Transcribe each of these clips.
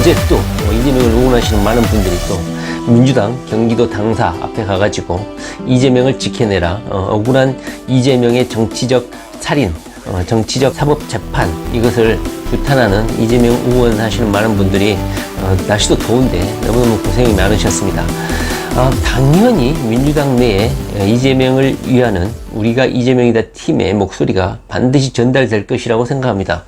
어제 또 이재명을 응원하시는 많은 분들이 또 민주당 경기도 당사 앞에 가가지고 이재명을 지켜내라, 억울한 이재명의 정치적 살인, 정치적 사법재판, 이것을 규탄하는 이재명 응원하시는 많은 분들이 날씨도 더운데 너무너무 고생이 많으셨습니다. 당연히 민주당 내에 이재명을 위하는 우리가 이재명이다 팀의 목소리가 반드시 전달될 것이라고 생각합니다.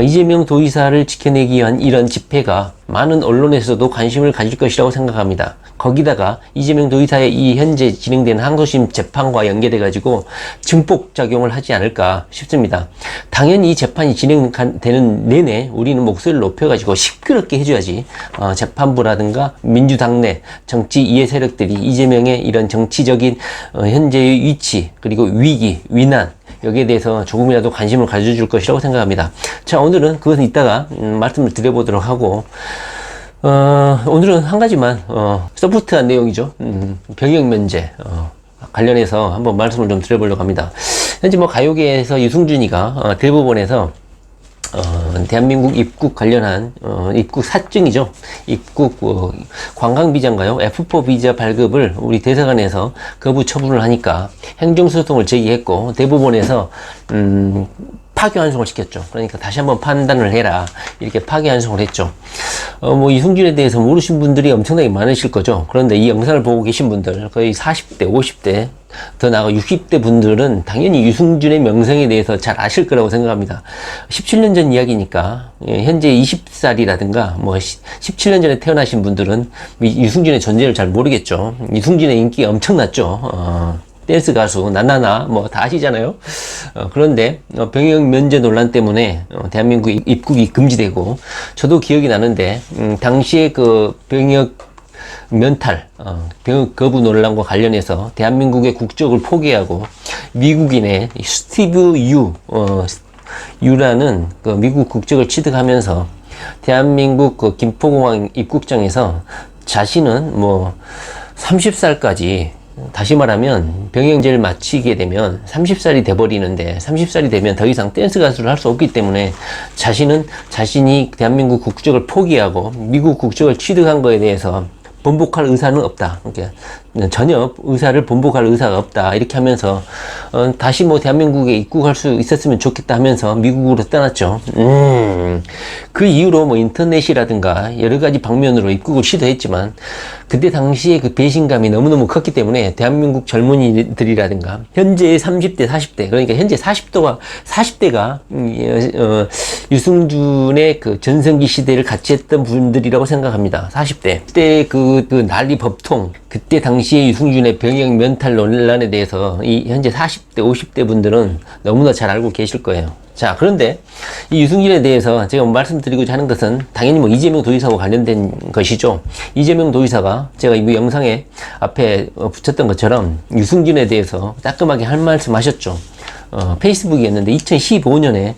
이재명 도의사를 지켜내기 위한 이런 집회가 많은 언론에서도 관심을 가질 것이라고 생각합니다. 거기다가 이재명 도의사의 이 현재 진행되는 항소심 재판과 연계돼 가지고 증폭 작용을 하지 않을까 싶습니다. 당연히 이 재판이 진행되는 내내 우리는 목소리를 높여가지고 시끄럽게 해줘야지 재판부라든가 민주당 내 정치 이해 세력들이 이재명의 이런 정치적인 현재의 위치, 그리고 위기, 위난, 여기에 대해서 조금이라도 관심을 가져줄 것이라고 생각합니다. 자, 오늘은 그것은 이따가 말씀을 드려보도록 하고, 오늘은 한 가지만 소프트한 내용이죠. 병역 면제 관련해서 한번 말씀을 좀 드려보려고 합니다. 현재 가요계에서 유승준이가 대법원에서 대한민국 입국 관련한 입국 사증이죠. 입국 관광 비자인가요? F4 비자 발급을 우리 대사관에서 거부 처분을 하니까 행정소송을 제기했고, 대법원에서 파기환송을 시켰죠. 그러니까 다시 한번 판단을 해라, 이렇게 파기환송을 했죠. 이승준에 대해서 모르신 분들이 엄청나게 많으실 거죠. 그런데 이 영상을 보고 계신 분들, 거의 40대, 50대, 더 나아가 60대 분들은 당연히 유승준의 명성에 대해서 잘 아실 거라고 생각합니다. 17년 전 이야기니까, 현재 20살이라든가 17년 전에 태어나신 분들은 유승준의 존재를 잘 모르겠죠. 유승준의 인기가 엄청났죠. 댄스 가수 나나나 다 아시잖아요. 그런데 병역 면제 논란 때문에 대한민국 입국이 금지되고, 저도 기억이 나는데 당시에 그 병역 면탈, 병역 거부 논란과 관련해서 대한민국의 국적을 포기하고 미국인의 스티브 유라는 그 미국 국적을 취득하면서 대한민국 그 김포공항 입국장에서 자신은 30살까지, 다시 말하면 병역제를 마치게 되면 30살이 돼버리는데, 30살이 되면 더 이상 댄스 가수를 할 수 없기 때문에 자신이 대한민국 국적을 포기하고 미국 국적을 취득한 거에 대해서 번복할 의사는 없다. 그러니까 전혀 의사를 번복할 의사가 없다. 이렇게 하면서 다시 대한민국에 입국할 수 있었으면 좋겠다 하면서 미국으로 떠났죠. 그 이후로 인터넷이라든가 여러 가지 방면으로 입국을 시도했지만, 그때 당시에 그 배신감이 너무너무 컸기 때문에 대한민국 젊은이들이라든가 현재의 30대, 40대, 그러니까 현재 40대가 유승준의 그 전성기 시대를 같이 했던 분들이라고 생각합니다. 40대. 그때 그 난리 법통, 그때 당시에 유승준의 병역 면탈 논란에 대해서 이 현재 40대, 50대 분들은 너무나 잘 알고 계실 거예요. 자, 그런데 이 유승준에 대해서 제가 말씀드리고자 하는 것은 당연히 이재명 도의사와 관련된 것이죠. 이재명 도의사가 제가 이 영상에 앞에 붙였던 것처럼 유승준에 대해서 따끔하게 할 말씀 하셨죠. 페이스북이었는데 2015년에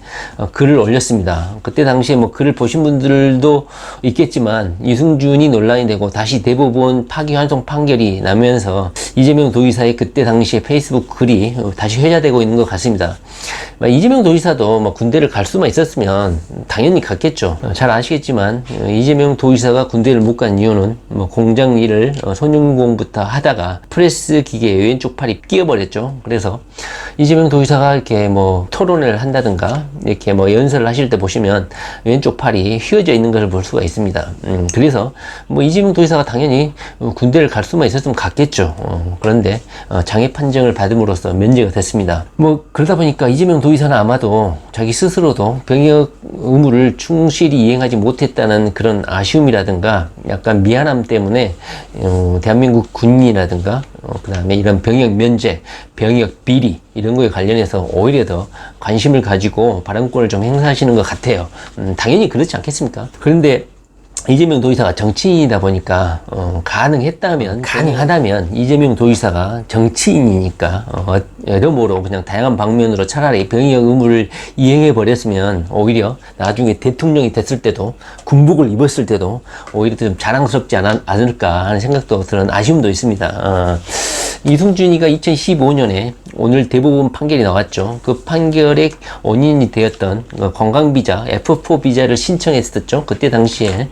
글을 올렸습니다. 그때 당시에 글을 보신 분들도 있겠지만 유승준이 논란이 되고 다시 대법원 파기환송 판결이 나면서 이재명 도의사의 그때 당시에 페이스북 글이 다시 회자되고 있는 것 같습니다. 이재명 도의사도 군대를 갈 수만 있었으면 당연히 갔겠죠. 잘 아시겠지만 이재명 도의사가 군대를 못 간 이유는 공장 일을 손윤공부터 하다가 프레스 기계에 왼쪽 팔이 끼어버렸죠. 그래서 이재명 도의사가 이렇게 토론을 한다든가 이렇게 연설을 하실 때 보시면 왼쪽 팔이 휘어져 있는 것을 볼 수가 있습니다. 그래서 이재명 도의사가 당연히 군대를 갈 수만 있었으면 갔겠죠. 그런데 장애 판정을 받음으로써 면제가 됐습니다. 그러다 보니까 이재명 도의사는 아마도 자기 스스로도 병역 의무를 충실히 이행하지 못했다는 그런 아쉬움이라든가 약간 미안함 때문에 대한민국 군인이라든가 그 다음에 이런 병역 면제, 병역 비리 이런 거에 관련해서 오히려 더 관심을 가지고 발언권을 좀 행사하시는 것 같아요. 당연히 그렇지 않겠습니까? 그런데 이재명 도의사가 정치인이다 보니까 가능하다면 이재명 도의사가 정치인이니까 여러모로 그냥 다양한 방면으로 차라리 병역 의무를 이행해 버렸으면 오히려 나중에 대통령이 됐을 때도 군복을 입었을 때도 오히려 좀 자랑스럽지 않을까 하는 생각도 드는 아쉬움도 있습니다. 이승준이가 2015년에 오늘 대법원 판결이 나왔죠. 그 판결의 원인이 되었던 관광비자, F4 비자를 신청했었죠. 그때 당시에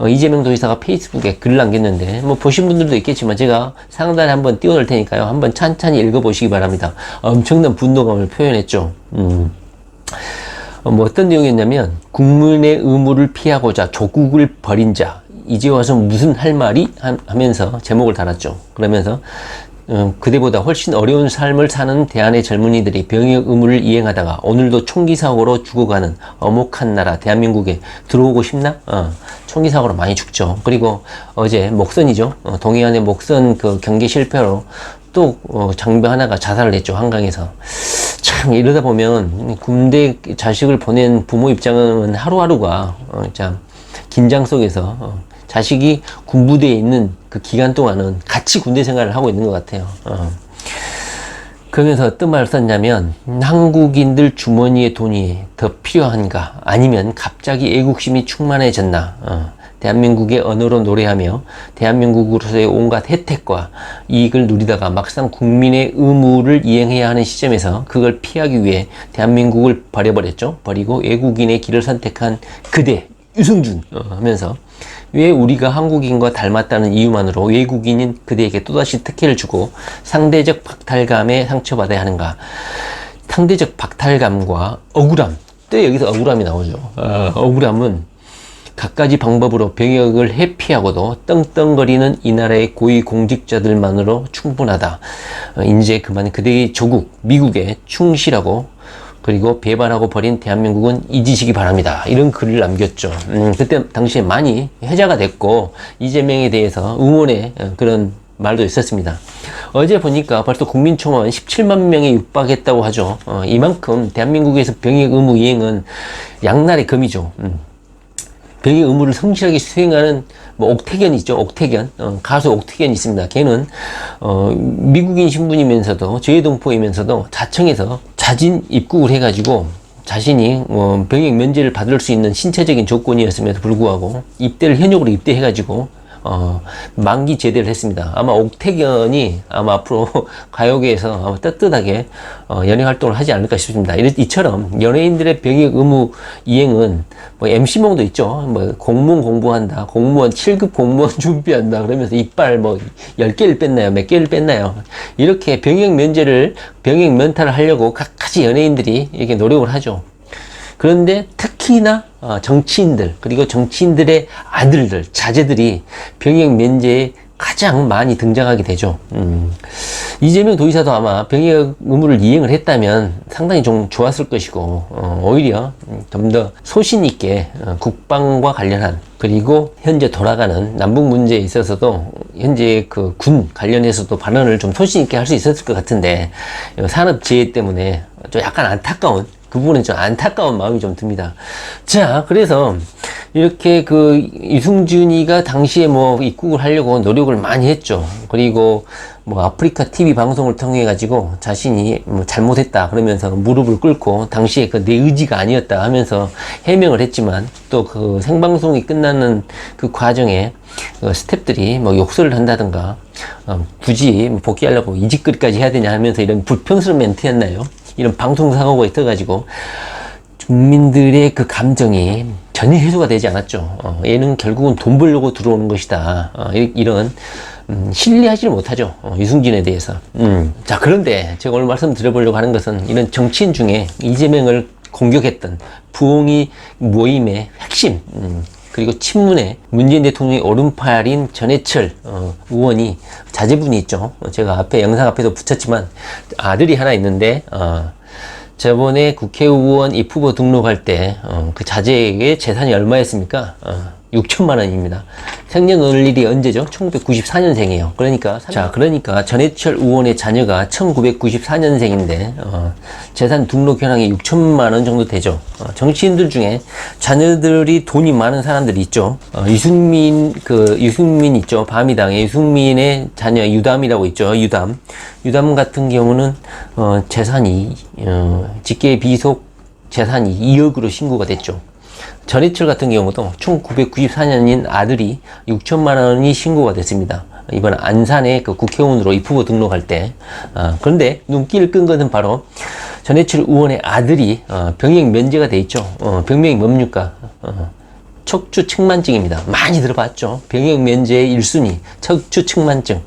이재명 도지사가 페이스북에 글을 남겼는데, 뭐 보신 분들도 있겠지만 제가 상단에 한번 띄워놓을 테니까요. 한번 찬찬히 읽어보시기 바랍니다. 엄청난 분노감을 표현했죠. 뭐 어떤 내용이었냐면, 국민의 의무를 피하고자 조국을 버린 자, 이제 와서 무슨 할 말이? 하면서 제목을 달았죠. 그러면서 그대보다 훨씬 어려운 삶을 사는 대한의 젊은이들이 병역 의무를 이행하다가 오늘도 총기 사고로 죽어가는 어목한 나라 대한민국에 들어오고 싶나? 총기 사고로 많이 죽죠. 그리고 어제 목선이죠. 동해안의 목선 그 경계 실패로 또 장병 하나가 자살을 했죠. 한강에서. 참 이러다 보면 군대 자식을 보낸 부모 입장은 하루하루가 참 긴장 속에서 자식이 군부대에 있는 그 기간 동안은 같이 군대 생활을 하고 있는 것 같아요. 그러면서 어떤 말을 썼냐면, 한국인들 주머니에 돈이 더 필요한가? 아니면 갑자기 애국심이 충만해졌나? 대한민국의 언어로 노래하며 대한민국으로서의 온갖 혜택과 이익을 누리다가 막상 국민의 의무를 이행해야 하는 시점에서 그걸 피하기 위해 대한민국을 버려버렸죠. 버리고 외국인의 길을 선택한 그대 유승준 하면서, 왜 우리가 한국인과 닮았다는 이유만으로 외국인인 그대에게 또다시 특혜를 주고 상대적 박탈감에 상처받아야 하는가? 상대적 박탈감과 억울함, 또 여기서 억울함이 나오죠. 억울함은 갖가지 방법으로 병역을 회피하고도 떵떵거리는 이 나라의 고위공직자들만으로 충분하다. 이제 그만 그대의 조국 미국에 충실하고 그리고 배반하고 버린 대한민국은 잊으시기 바랍니다. 이런 글을 남겼죠. 그때 당시에 많이 회자가 됐고, 이재명에 대해서 응원의 그런 말도 있었습니다. 어제 보니까 벌써 국민총원 17만 명에 육박했다고 하죠. 이만큼 대한민국에서 병역 의무 이행은 양날의 검이죠. 병역 의무를 성실하게 수행하는 뭐 옥태견 있죠. 옥태견, 가수 옥태견 있습니다. 걔는 미국인 신분이면서도 저해동포이면서도 자청해서 자진 입국을 해가지고 자신이 병역 면제를 받을 수 있는 신체적인 조건이었음에도 불구하고 입대를 현역으로 입대해가지고 만기 제대를 했습니다. 아마 옥태견이 아마 앞으로 가요계에서 아마 떳떳하게 연예 활동을 하지 않을까 싶습니다. 이처럼 연예인들의 병역 의무 이행은 뭐 MC몽도 있죠. 뭐 공무원 공부한다, 공무원 7급 공무원 준비한다 그러면서 이빨 뭐 10개를 뺐나요, 몇 개를 뺐나요, 이렇게 병역 면탈을 하려고 각가지 연예인들이 이렇게 노력을 하죠. 그런데 특히나 정치인들, 그리고 정치인들의 아들들, 자제들이 병역 면제에 가장 많이 등장하게 되죠. 이재명 도지사도 아마 병역 의무를 이행을 했다면 상당히 좀 좋았을 것이고, 오히려 좀 더 소신 있게 국방과 관련한, 그리고 현재 돌아가는 남북 문제에 있어서도 현재 그 군 관련해서도 발언을 좀 소신 있게 할 수 있었을 것 같은데, 산업재해 때문에 좀 약간 안타까운, 그 부분은 좀 안타까운 마음이 좀 듭니다. 자, 그래서 이렇게 그 유승준이가 당시에 뭐 입국을 하려고 노력을 많이 했죠. 그리고 뭐 아프리카 TV 방송을 통해 가지고 자신이 뭐 잘못했다 그러면서 무릎을 꿇고 당시에 그 내 의지가 아니었다 하면서 해명을 했지만, 또 그 생방송이 끝나는 그 과정에 스태프들이 뭐 욕설을 한다든가 굳이 복귀하려고 이 짓거리까지 해야 되냐 하면서 이런 불평스러운 멘트였나요? 이런 방송사고가 있어가지고 국민들의 그 감정이 전혀 해소가 되지 않았죠. 얘는 결국은 돈 벌려고 들어오는 것이다. 이런 신뢰하지를 못하죠. 유승준에 대해서. 자, 그런데 제가 오늘 말씀드려보려고 하는 것은 이런 정치인 중에 이재명을 공격했던 부엉이 모임의 핵심, 그리고 친문의 문재인 대통령의 오른팔인 전해철 의원이 자제분이 있죠. 제가 앞에 영상 앞에도 붙였지만 아들이 하나 있는데, 저번에 국회의원 입후보 등록할 때 그 자제에게 재산이 얼마였습니까? 6천만 원입니다. 생년월일이 언제죠? 1994년생이에요. 그러니까 전해철 의원의 자녀가 1994년생인데 재산 등록 현황이 6천만 원 정도 되죠. 정치인들 중에 자녀들이 돈이 많은 사람들이 있죠. 유승민 있죠. 바미당의 유승민의 자녀 유담이라고 있죠. 유담 같은 경우는 재산이 직계 비속 재산이 2억으로 신고가 됐죠. 전해철 같은 경우도 1994년인 아들이 6천만 원이 신고가 됐습니다. 이번 안산에 그 국회의원으로 입후보 등록할 때. 그런데 눈길을 끈 것은 바로 전해철 의원의 아들이 병역 면제가 돼 있죠. 병명이 뭡니까? 척추측만증입니다. 많이 들어봤죠. 병역 면제의 1순위 척추측만증.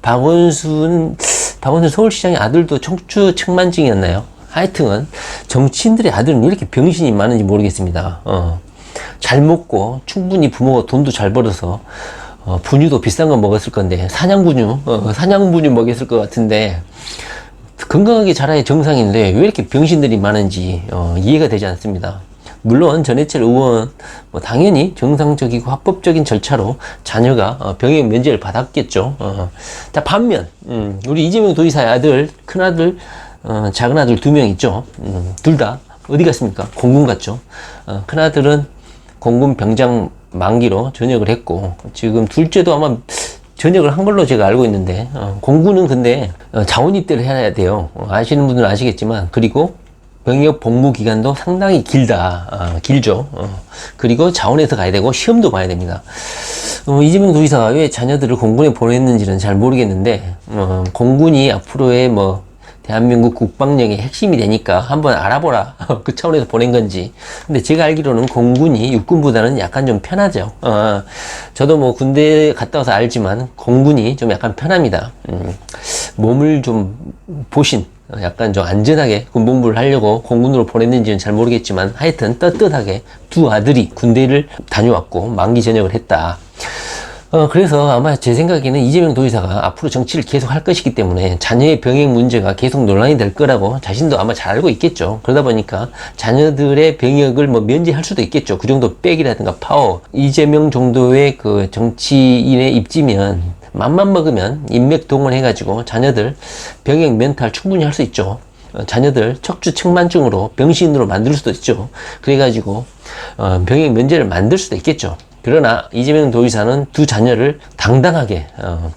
박원순 서울시장의 아들도 척추측만증이었나요? 하여튼 정치인들의 아들은 왜 이렇게 병신이 많은지 모르겠습니다. 잘 먹고 충분히 부모가 돈도 잘 벌어서 분유도 비싼 거 먹었을 건데 사냥분유 먹였을 것 같은데 건강하게 자라야 정상인데 왜 이렇게 병신들이 많은지 이해가 되지 않습니다. 물론 전해철 의원 당연히 정상적이고 합법적인 절차로 자녀가 병역 면제를 받았겠죠. 자, 반면 우리 이재명 도지사의 아들, 큰아들, 작은아들 2명 있죠. 둘 다 어디 갔습니까? 공군 갔죠. 큰아들은 공군 병장 만기로 전역을 했고 지금 둘째도 아마 전역을 한 걸로 제가 알고 있는데 공군은 근데 자원 입대를 해야 돼요. 아시는 분들은 아시겠지만 그리고 병역 복무 기간도 상당히 길죠. 그리고 자원에서 가야 되고 시험도 봐야 됩니다. 이재명 도지사가 왜 자녀들을 공군에 보냈는지는 잘 모르겠는데 공군이 앞으로의 대한민국 국방력의 핵심이 되니까 한번 알아보라 그 차원에서 보낸 건지. 근데 제가 알기로는 공군이 육군보다는 약간 좀 편하죠. 저도 군대 갔다 와서 알지만 공군이 좀 약간 편합니다. 몸을 좀 보신 약간 좀 안전하게 군복무를 하려고 공군으로 보냈는지는 잘 모르겠지만 하여튼 떳떳하게 2 아들이 군대를 다녀왔고 만기 전역을 했다. 그래서 아마 제 생각에는 이재명 도지사가 앞으로 정치를 계속 할 것이기 때문에 자녀의 병역 문제가 계속 논란이 될 거라고 자신도 아마 잘 알고 있겠죠. 그러다 보니까 자녀들의 병역을 면제할 수도 있겠죠. 그 정도 백이라든가 파워. 이재명 정도의 그 정치인의 입지면 맘만 먹으면 인맥 동원해가지고 자녀들 병역 면탈 충분히 할 수 있죠. 자녀들 척추측만증으로 병신으로 만들 수도 있죠. 그래가지고 병역 면제를 만들 수도 있겠죠. 그러나 이재명 도지사는 2 자녀를 당당하게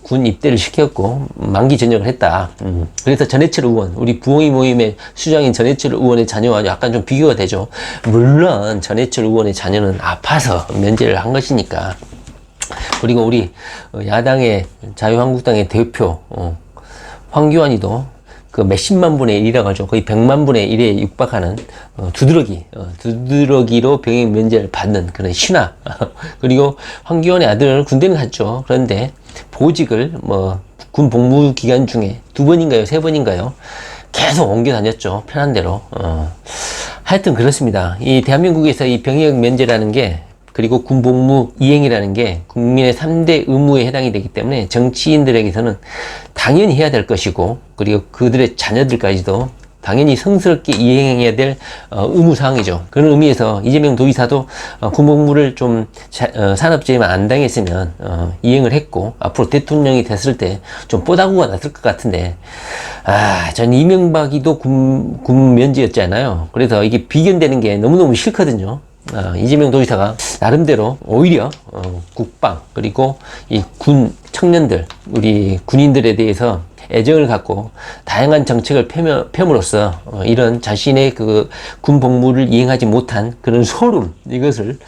군 입대를 시켰고 만기 전역을 했다. 그래서 전해철 의원, 우리 부엉이 모임의 수장인 전해철 의원의 자녀와 약간 좀 비교가 되죠. 물론 전해철 의원의 자녀는 아파서 면제를 한 것이니까. 그리고 우리 야당의 자유한국당의 대표 황교안이도 그 몇십만 분의 1이라고 하죠. 거의 100만 분의 1에 육박하는 두드러기로 병역 면제를 받는 그런 신화. 그리고 황교안의 아들은 군대는 갔죠. 그런데 보직을 군 복무 기간 중에 2번인가요? 3번인가요? 계속 옮겨 다녔죠. 편한 대로. 하여튼 그렇습니다. 이 대한민국에서 이 병역 면제라는 게 그리고 군복무 이행이라는 게 국민의 3대 의무에 해당이 되기 때문에 정치인들에게서는 당연히 해야 될 것이고 그리고 그들의 자녀들까지도 당연히 성스럽게 이행해야 될 의무사항이죠. 그런 의미에서 이재명 도지사도 군복무를 좀 산업재해만 안 당했으면 이행을 했고 앞으로 대통령이 됐을 때 좀 뽀다구가 났을 것 같은데 전 이명박이도 군 면제였잖아요. 그래서 이게 비견되는 게 너무너무 싫거든요. 이재명 도지사가 나름대로 오히려 국방 그리고 이 군 청년들 우리 군인들에 대해서 애정을 갖고 다양한 정책을 펴므로써 이런 자신의 그 군 복무를 이행하지 못한 그런 소름 이것을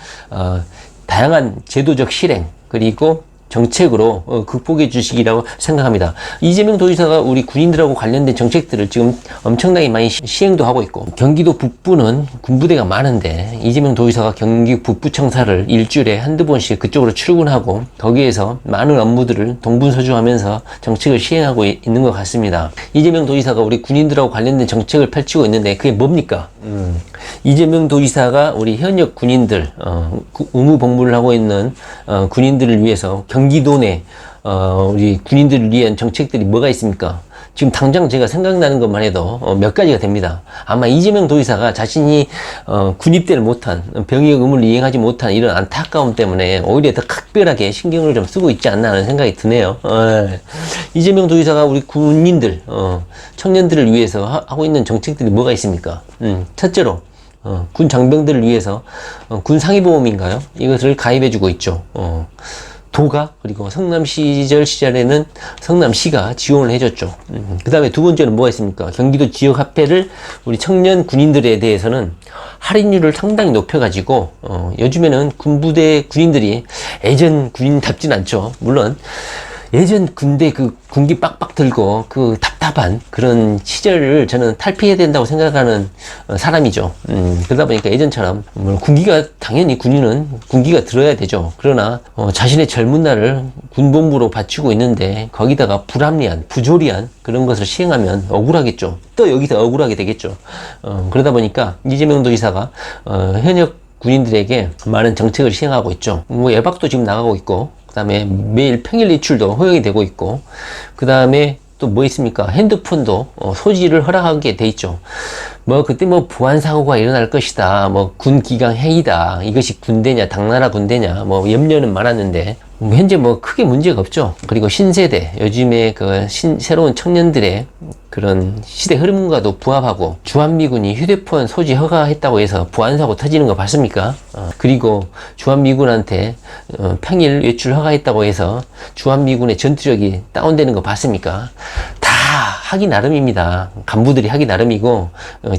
다양한 제도적 실행 그리고 정책으로 극복해 주시기라고 생각합니다. 이재명 도지사가 우리 군인들하고 관련된 정책들을 지금 엄청나게 많이 시행도 하고 있고 경기도 북부는 군부대가 많은데 이재명 도지사가 경기 북부청사를 일주일에 1~2번씩 그쪽으로 출근하고 거기에서 많은 업무들을 동분서주하면서 정책을 시행하고 있는 것 같습니다. 이재명 도지사가 우리 군인들하고 관련된 정책을 펼치고 있는데 그게 뭡니까? 이재명 도지사가 우리 현역 군인들 의무 복무를 하고 있는 군인들을 위해서 경기도 내 우리 군인들을 위한 정책들이 뭐가 있습니까? 지금 당장 제가 생각나는 것만 해도 몇 가지가 됩니다. 아마 이재명 도지사가 자신이 군입대를 못한 병역 의무를 이행하지 못한 이런 안타까움 때문에 오히려 더 각별하게 신경을 좀 쓰고 있지 않나 하는 생각이 드네요. 이재명 도지사가 우리 군인들 청년들을 위해서 하고 있는 정책들이 뭐가 있습니까? 첫째로 군 장병들을 위해서 군 상위보험인가요? 이것을 가입해주고 있죠. 도가 그리고 시절에는 성남시가 지원을 해줬죠. 그 다음에 2번째는 뭐가 있습니까? 경기도 지역화폐를 우리 청년 군인들에 대해서는 할인율을 상당히 높여가지고 요즘에는 군부대 군인들이 예전 군인답진 않죠. 물론 예전 군대 그 군기 빡빡 들고 그 답답한 그런 시절을 저는 탈피해야 된다고 생각하는 사람이죠. 그러다 보니까 예전처럼 군기가 당연히 군인은 군기가 들어야 되죠. 그러나 자신의 젊은 날을 군복무로 바치고 있는데 거기다가 불합리한 부조리한 그런 것을 시행하면 억울하겠죠. 또 여기서 억울하게 되겠죠. 그러다 보니까 이재명 도지사가 현역 군인들에게 많은 정책을 시행하고 있죠. 뭐 예박도 지금 나가고 있고, 그 다음에 매일 평일 외출도 허용이 되고 있고, 그 다음에 또 뭐 있습니까? 핸드폰도 소지를 허락하게 돼 있죠. 뭐 그때 뭐 보안 사고가 일어날 것이다, 뭐 군 기강 해이다, 이것이 군대냐 당나라 군대냐, 뭐 염려는 많았는데 현재 뭐 크게 문제가 없죠. 그리고 신세대, 요즘에 그 새로운 청년들의 그런 시대 흐름과도 부합하고, 주한미군이 휴대폰 소지 허가했다고 해서 보안사고 터지는 거 봤습니까? 그리고 주한미군한테 평일 외출 허가했다고 해서 주한미군의 전투력이 다운되는 거 봤습니까? 다 하기 나름입니다. 간부들이 하기 나름이고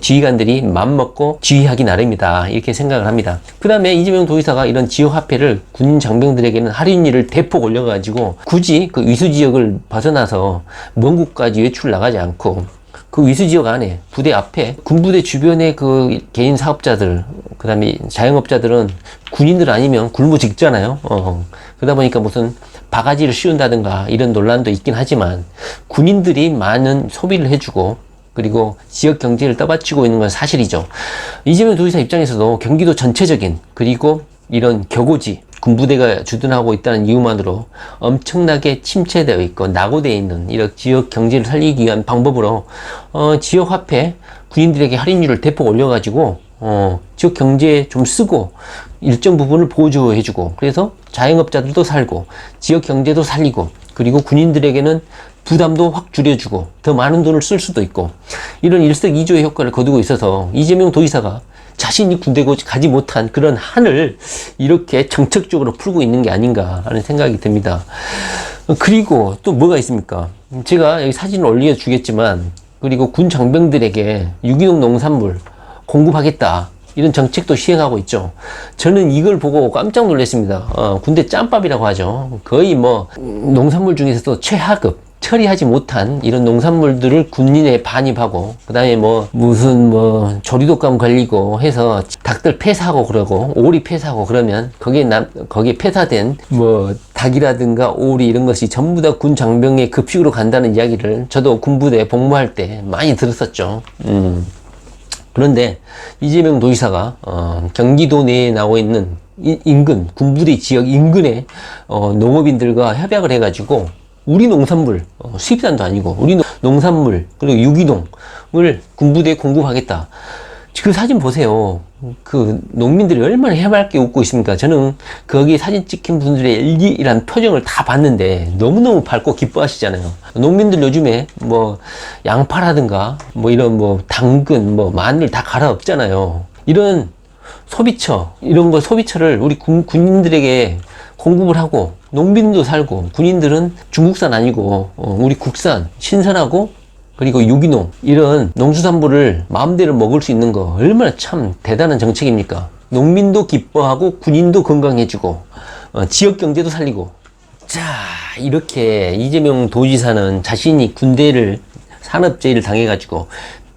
지휘관들이 맘먹고 지휘하기 나름이다, 이렇게 생각을 합니다. 그 다음에 이재명 도지사가 이런 지역화폐를 군인 장병들에게는 할인율을 대폭 올려가지고 굳이 그 위수지역을 벗어나서 먼 곳까지 외출 나가지 않고 그 위수지역 안에 부대 앞에 군부대 주변의 그 개인 사업자들, 그 다음에 자영업자들은 군인들 아니면 굶어 죽잖아요. 그러다 보니까 무슨 바가지를 씌운다든가 이런 논란도 있긴 하지만 군인들이 많은 소비를 해주고 그리고 지역 경제를 떠받치고 있는 건 사실이죠. 이재명 도지사 입장에서도 경기도 전체적인, 그리고 이런 격오지, 군부대가 주둔하고 있다는 이유만으로 엄청나게 침체되어 있고 낙오되어 있는 이런 지역 경제를 살리기 위한 방법으로 지역 화폐 군인들에게 할인율을 대폭 올려가지고 지역 경제에 좀 쓰고 일정 부분을 보조해주고, 그래서 자영업자들도 살고 지역 경제도 살리고, 그리고 군인들에게는 부담도 확 줄여주고 더 많은 돈을 쓸 수도 있고, 이런 일석이조의 효과를 거두고 있어서 이재명 도지사가 자신이 군대 가지 못한 그런 한을 이렇게 정책적으로 풀고 있는 게 아닌가 하는 생각이 듭니다. 그리고 또 뭐가 있습니까? 제가 여기 사진을 올려주겠지만, 그리고 군 장병들에게 유기농 농산물 공급하겠다, 이런 정책도 시행하고 있죠. 저는 이걸 보고 깜짝 놀랐습니다. 군대 짬밥이라고 하죠. 거의 뭐 농산물 중에서도 최하급, 처리하지 못한 이런 농산물들을 군인에 반입하고, 그 다음에 뭐 무슨 뭐 조류독감 걸리고 해서 닭들 폐사하고 그러고 오리 폐사하고 그러면 거기에 폐사된 뭐 닭이라든가 오리 이런 것이 전부 다 군 장병의 급식으로 간다는 이야기를 저도 군부대 복무할 때 많이 들었었죠. 그런데 이재명 도지사가 경기도 내에 나와 있는 인근 군부대 지역 인근의 농업인들과 협약을 해가지고 우리 농산물, 수입산도 아니고 우리 농산물 그리고 유기농을 군부대에 공급하겠다. 그 사진 보세요. 그 농민들이 얼마나 해맑게 웃고 있습니까? 저는 거기 사진 찍힌 분들의 일기란 표정을 다 봤는데 너무너무 밝고 기뻐하시잖아요. 농민들 요즘에 뭐 양파라든가 뭐 이런 뭐 당근, 뭐 마늘 다 갈아엎잖아요. 이런 소비처를 우리 군인들에게 공급을 하고 농민도 살고, 군인들은 중국산 아니고 우리 국산 신선하고 그리고 유기농 이런 농수산물을 마음대로 먹을 수 있는 거 얼마나 참 대단한 정책입니까? 농민도 기뻐하고 군인도 건강해지고 지역 경제도 살리고. 자, 이렇게 이재명 도지사는 자신이 군대를 산업재해를 당해가지고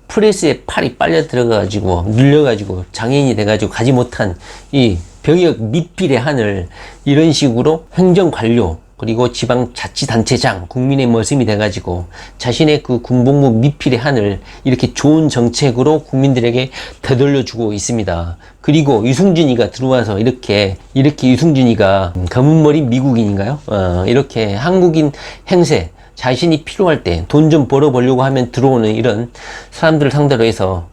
프레스에 팔이 빨려 들어가가지고 눌려가지고 장애인이 돼가지고 가지 못한 이 병역 미필의 한을 이런 식으로 행정관료 그리고 지방자치단체장, 국민의 머슴이 돼가지고 자신의 그 군복무 미필의 한을 이렇게 좋은 정책으로 국민들에게 되돌려주고 있습니다. 그리고 유승준이가 들어와서 이렇게 유승준이가 검은머리 미국인인가요? 이렇게 한국인 행세, 자신이 필요할 때 돈 좀 벌어보려고 하면 들어오는 이런 사람들을 상대로 해서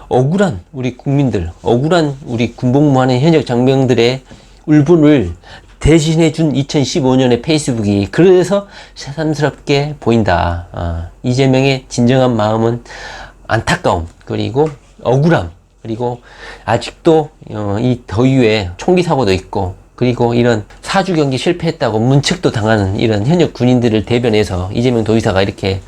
억울한 우리 국민들, 억울한 우리 군복무하는 현역 장병들의 울분을 대신해준 2015년의 페이스북이 그래서 새삼스럽게 보인다. 이재명의 진정한 마음은 안타까움, 그리고 억울함, 그리고 아직도 이 더위에 총기 사고도 있고, 그리고 이런 사주 경기 실패했다고 문책도 당하는 이런 현역 군인들을 대변해서 이재명 도지사가 이렇게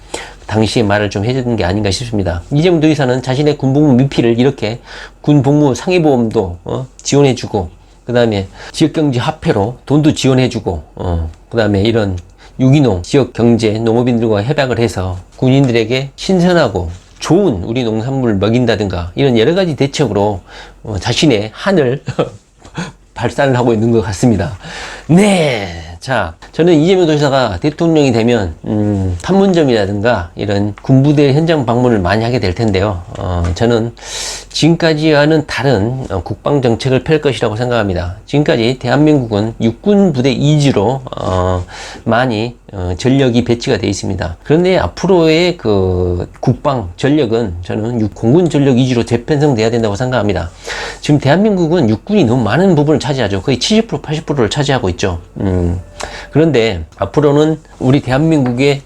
당시의 말을 좀 해주는 게 아닌가 싶습니다. 이재명 도지사는 자신의 군복무 미필을 이렇게 군복무 상해보험도 지원해주고, 그 다음에 지역경제 화폐로 돈도 지원해주고, 그 다음에 이런 유기농, 지역 경제, 농업인들과 협약을 해서 군인들에게 신선하고 좋은 우리 농산물을 먹인다든가 이런 여러 가지 대책으로 자신의 한을 발산을 하고 있는 것 같습니다. 네. 자, 저는 이재명 도지사가 대통령이 되면, 판문점이라든가 이런 군부대 현장 방문을 많이 하게 될 텐데요. 저는 지금까지와는 다른 국방 정책을 펼 것이라고 생각합니다. 지금까지 대한민국은 육군 부대 위주로, 많이, 전력이 배치가 되어 있습니다. 그런데 앞으로의 그 국방 전력은 저는 공군 전력 위주로 재편성돼야 된다고 생각합니다. 지금 대한민국은 육군이 너무 많은 부분을 차지하죠. 거의 70%, 80%를 차지하고 있죠. 그런데 앞으로는 우리 대한민국의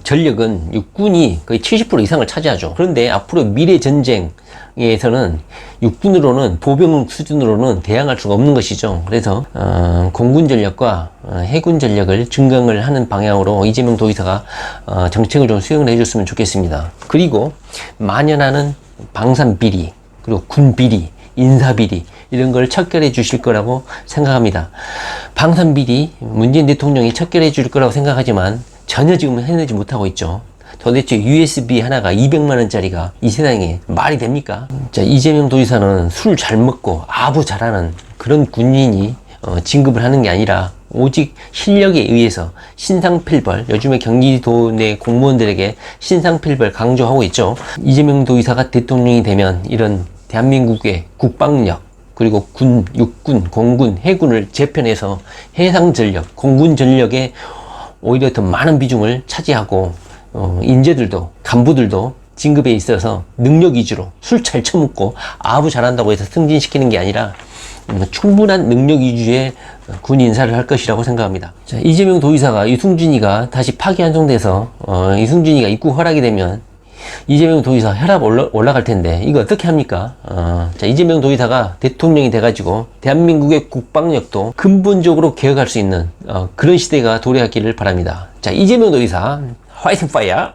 전력은 육군이 거의 70% 이상을 차지하죠. 그런데 앞으로 미래 전쟁에서는 육군으로는 보병 수준으로는 대항할 수가 없는 것이죠. 그래서 공군 전력과 해군 전력을 증강을 하는 방향으로 이재명 도지사가 정책을 좀 수행을 해줬으면 좋겠습니다. 그리고 만연하는 방산 비리, 그리고 군 비리, 인사 비리 이런 걸 척결해 주실 거라고 생각합니다. 방산 비리 문재인 대통령이 척결해 줄 거라고 생각하지만 전혀 지금 해내지 못하고 있죠. 도대체 USB 하나가 200만 원짜리가 이 세상에 말이 됩니까? 자, 이재명 도지사는 술 잘 먹고 아부 잘하는 그런 군인이 진급을 하는 게 아니라 오직 실력에 의해서 신상필벌, 요즘에 경기도 내 공무원들에게 신상필벌 강조하고 있죠. 이재명 도지사가 대통령이 되면 이런 대한민국의 국방력, 그리고 군, 육군, 공군, 해군을 재편해서 해상 전력, 공군 전력에 오히려 더 많은 비중을 차지하고 인재들도, 간부들도 진급에 있어서 능력 위주로 술 잘 처먹고 아부 잘한다고 해서 승진시키는 게 아니라 충분한 능력 위주의 군 인사를 할 것이라고 생각합니다. 자, 이재명 도지사가 유승준이가 다시 파기환송돼서 유승준이가 입국 허락이 되면 이재명 도지사 혈압 올라갈 텐데 이거 어떻게 합니까? 자, 이재명 도지사가 대통령이 돼가지고 대한민국의 국방력도 근본적으로 개혁할 수 있는 그런 시대가 도래하기를 바랍니다. 자, 이재명 도지사 화이팅 파이어!